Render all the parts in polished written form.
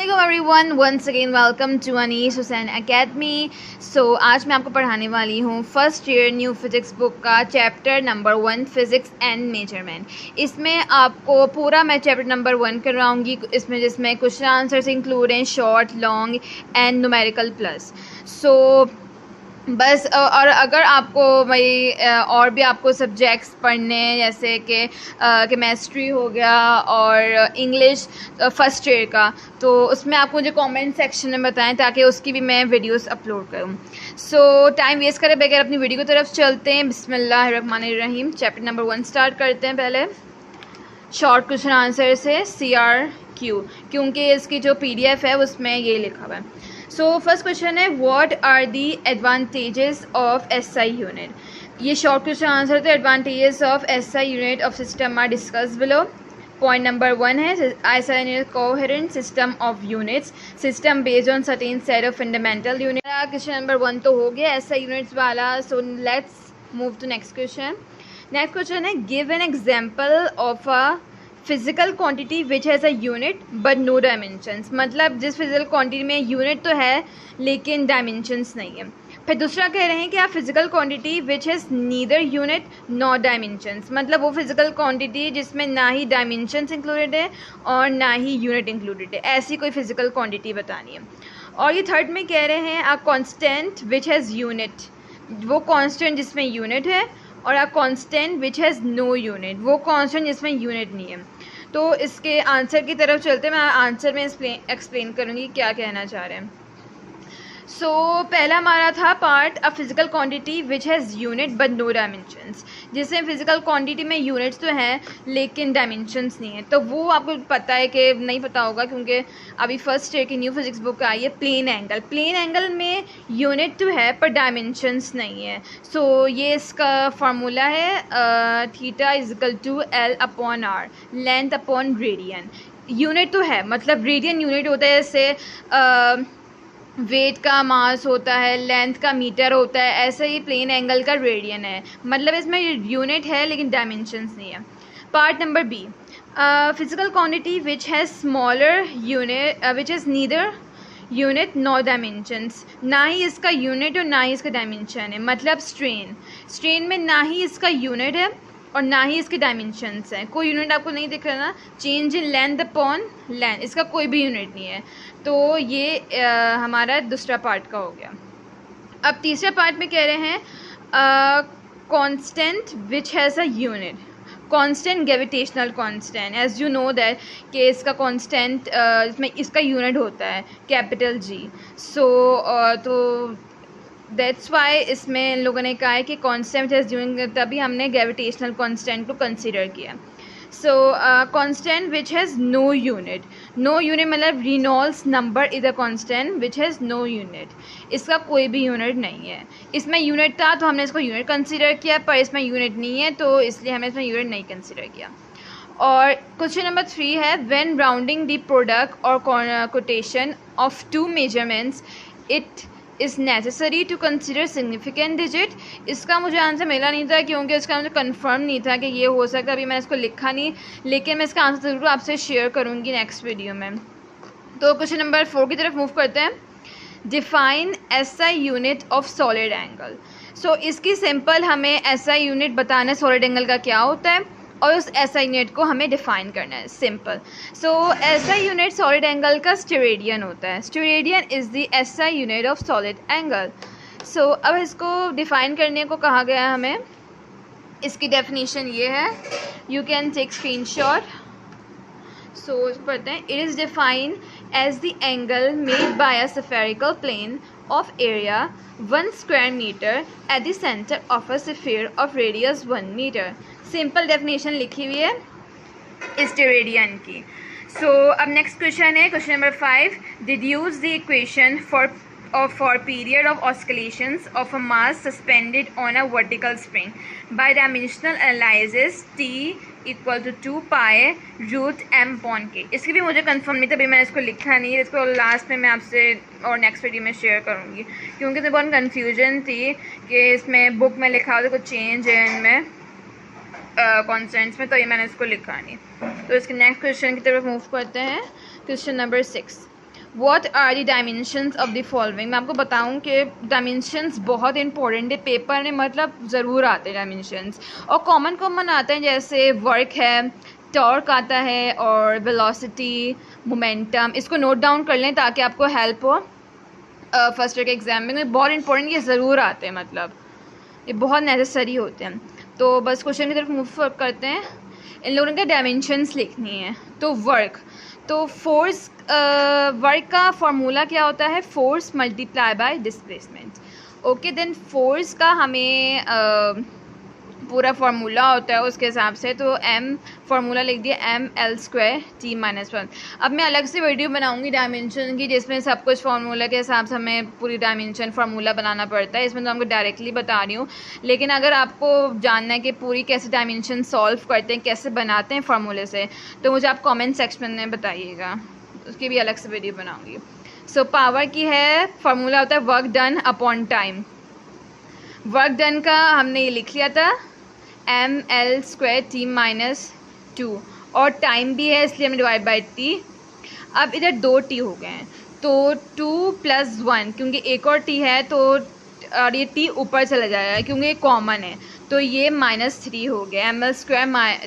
अस्सलाम everyone, once again welcome to Anees Hussain academy. आज मैं आपको पढ़ाने वाली हूँ first year new physics book का chapter number 1 physics and measurement. इसमें आपको पूरा मैं चैप्टर नंबर 1 करवाऊँगी, जिसमें क्वेश्चन आंसर्स इंक्लूड हैं, short, long and numerical plus. बस और अगर आपको भाई और भी आपको सब्जेक्ट्स पढ़ने जैसे कि केमिस्ट्री हो गया और इंग्लिश फर्स्ट ईयर का, तो उसमें आप मुझे कमेंट सेक्शन में बताएं ताकि उसकी भी मैं वीडियोस अपलोड करूं। टाइम वेस्ट करे बगैर अपनी वीडियो की तरफ चलते हैं। बिस्मिल्लाहिर्रहमानिर्रहीम। चैप्टर नंबर 1 स्टार्ट करते हैं। पहले शॉर्ट क्वेश्चन आंसर से CRQ, क्योंकि इसकी जो PDF है उसमें ये लिखा हुआ है। फर्स्ट क्वेश्चन है, what are the advantages of SI unit. ये शॉर्ट क्वेश्चन आंसर थे। Advantages of SI unit of system are discuss below. Point number 1 है SI unit coherent system of units, system based on certain set of fundamental unit. Question number 1 तो हो गया SI units वाला। Let's move to next question. Next question है, give an example of a physical quantity which has a unit but no dimensions. मतलब जिस physical quantity में unit तो है लेकिन डायमेंशंस नहीं है। फिर दूसरा कह रहे हैं कि आप physical quantity which has neither unit nor dimensions, मतलब वो फिजिकल क्वांटिटी जिसमें ना ही डायमेंशंस इंक्लूडेड है और ना ही यूनिट इंक्लूडेड है, ऐसी कोई फिजिकल क्वांटिटी बतानी है। और ये थर्ड में कह रहे हैं, a constant which has unit, वो कांस्टेंट जिसमें यूनिट है, और a constant which has no unit, वो कांस्टेंट जिसमें यूनिट नहीं है। तो इसके आंसर की तरफ चलते हैं। मैं आंसर में एक्सप्लेन करूँगी क्या कहना चाह रहे हैं। पहला हमारा था part, a physical quantity which has unit but no dimensions, जिसमें फिजिकल क्वांटिटी में यूनिट्स तो हैं लेकिन डायमेंशंस नहीं है। तो वो आपको पता है कि नहीं पता होगा, क्योंकि अभी फर्स्ट ईयर की न्यू फिजिक्स बुक आई है। प्लेन एंगल, प्लेन एंगल में यूनिट तो है पर डायमेंशंस नहीं है। ये इसका फार्मूला है, theta is equal to L/R, length upon radian. Unit तो है, मतलब रेडियन यूनिट होता है, जैसे वेट का मास होता है, लेंथ का मीटर होता है, ऐसे ही प्लेन एंगल का रेडियन है, मतलब इसमें यूनिट है लेकिन डायमेंशंस नहीं है। Part number B, physical quantity which has smaller unit which is neither unit nor dimensions, ना ही इसका यूनिट और ना ही इसका डायमेंशन है। मतलब स्ट्रेन में ना ही इसका यूनिट है और ना ही इसके डायमेंशंस हैं। कोई यूनिट आपको नहीं दिख रहा ना, change in length upon length, इसका कोई भी यूनिट नहीं है। तो ये हमारा दूसरा पार्ट का हो गया। अब तीसरा पार्ट में कह रहे हैं, constant which has a unit, constant gravitational constant, as you know that कि इसका कांस्टेंट इसमें इसका यूनिट होता है कैपिटल G। तो दैट्स वाई इसमें इन लोगों ने कहा है कि कांस्टेंट हैज़ यूनिट, तभी हमने ग्रेविटेशनल कांस्टेंट को कंसिडर किया। Constant which has no unit, no unit मतलब Reynolds number is a constant which has no unit, इसका कोई भी यूनिट नहीं है। इसमें यूनिट था तो हमने इसको यूनिट कंसिडर किया, पर इसमें यूनिट नहीं है तो इसलिए हमने इसमें यूनिट नहीं कंसिडर किया। और क्वेश्चन नंबर 3 है, व्हेन राउंडिंग द प्रोडक्ट और quotation of two measurements it is necessary to consider significant digit. इसका मुझे आंसर मिला नहीं था क्योंकि इसका मुझे कंफर्म नहीं था कि ये हो सकता, अभी मैंने इसको लिखा नहीं, लेकिन मैं इसका आंसर ज़रूर आपसे शेयर करूँगी नेक्स्ट वीडियो में। तो क्वेश्चन नंबर 4 की तरफ मूव करते हैं। Define SI unit of solid angle. इसकी सिंपल हमें SI यूनिट बताना है सॉलिड एंगल का क्या होता है, और उस SI यूनिट को हमें डिफाइन करना है, simple. SI unit solid angle का स्टेरेडियन होता है। Steradian is the SI unit of solid angle. अब इसको डिफाइन करने को कहा गया है हमें। इसकी डेफिनेशन ये है, यू कैन टेक स्क्रीनशॉट। पढ़ते हैं, it is define as the angle made by a spherical plane of area 1 square meter at the center of a sphere of radius 1 meter। Simple definition लिखी हुई है steradian की। अब next question है, question number 5, deduce the equation for period of oscillations of a mass suspended on a vertical spring by dimensional analysis T equal to 2 pi root m/k। इसकी भी मुझे confirm नहीं था, अभी मैंने इसको लिखा नहीं, इसको लास्ट में मैं आपसे और नेक्स्ट वीडियो में शेयर करूँगी, क्योंकि इसमें बहुत कन्फ्यूजन थी कि इसमें बुक में लिखा हुआ था कुछ चेंज है इनमें कॉन्स्टेंट्स में, तो ये मैंने इसको लिखा नहीं। तो इसके नेक्स्ट क्वेश्चन की तरफ मूव करते हैं। Question number 6, what are the dimensions of the following. मैं आपको बताऊं कि डायमेंशंस बहुत इंपॉर्टेंट है, पेपर में मतलब ज़रूर आते हैं डायमेंशंस, और कॉमन आते हैं, जैसे वर्क है, टॉर्क आता है, और वेलोसिटी, मोमेंटम। इसको नोट डाउन कर लें ताकि आपको हेल्प हो फर्स्ट ईयर के एग्ज़ाम में। बहुत इंपॉर्टेंट, ये ज़रूर आते हैं, मतलब ये बहुत नेसेसरी होते हैं। तो बस क्वेश्चन की तरफ मूव करते हैं। इन लोगों के डायमेंशंस लिखनी है। तो वर्क, तो फोर्स, वर्क का फॉर्मूला क्या होता है, force multiply by displacement. Okay, then force का हमें पूरा फार्मूला होता है उसके हिसाब से, तो m फार्मूला लिख दिया ml² t-1। अब मैं अलग से वीडियो बनाऊंगी डायमेंशन की, जिसमें सब कुछ फार्मूला के हिसाब से हमें पूरी डायमेंशन फार्मूला बनाना पड़ता है। इसमें तो आपको डायरेक्टली बता रही हूँ, लेकिन अगर आपको जानना है कि पूरी कैसे डायमेंशन सॉल्व करते हैं, कैसे बनाते हैं फार्मूले से, तो मुझे आप कॉमेंट सेक्शन में बताइएगा, उसकी भी अलग से वीडियो बनाऊँगी। सो पावर की है, फार्मूला होता है work done upon time. Work done का हमने ये लिख लिया था ml² t-2, और टाइम भी है इसलिए हमने डिवाइड बाई t। अब इधर 2 t हो गए हैं, तो 2 + 1, क्योंकि एक और t है तो और ये t ऊपर चला जाएगा क्योंकि ये कॉमन है, तो ये -3 हो गया, ml²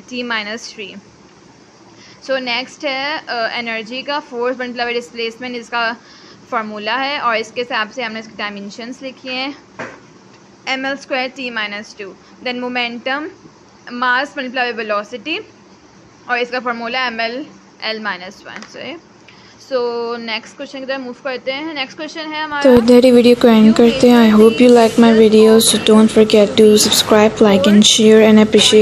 t-3। सो नेक्स्ट है एनर्जी का, फोर्स मल्टीप्लाई डिस्प्लेसमेंट, इसका फार्मूला है, और इसके हिसाब से हमने इसके डायमेंशंस लिखे हैं ml² t-2। Then momentum, mass multiply by velocity, और इसका formula ml(l-1)। So next question की तरफ मूव करते हैं। नेक्स्ट क्वेश्चन है हमारा, तो इधर ही वीडियो को एंड करते हैं। I hope you like my video, so don't forget to subscribe, like and share and appreciate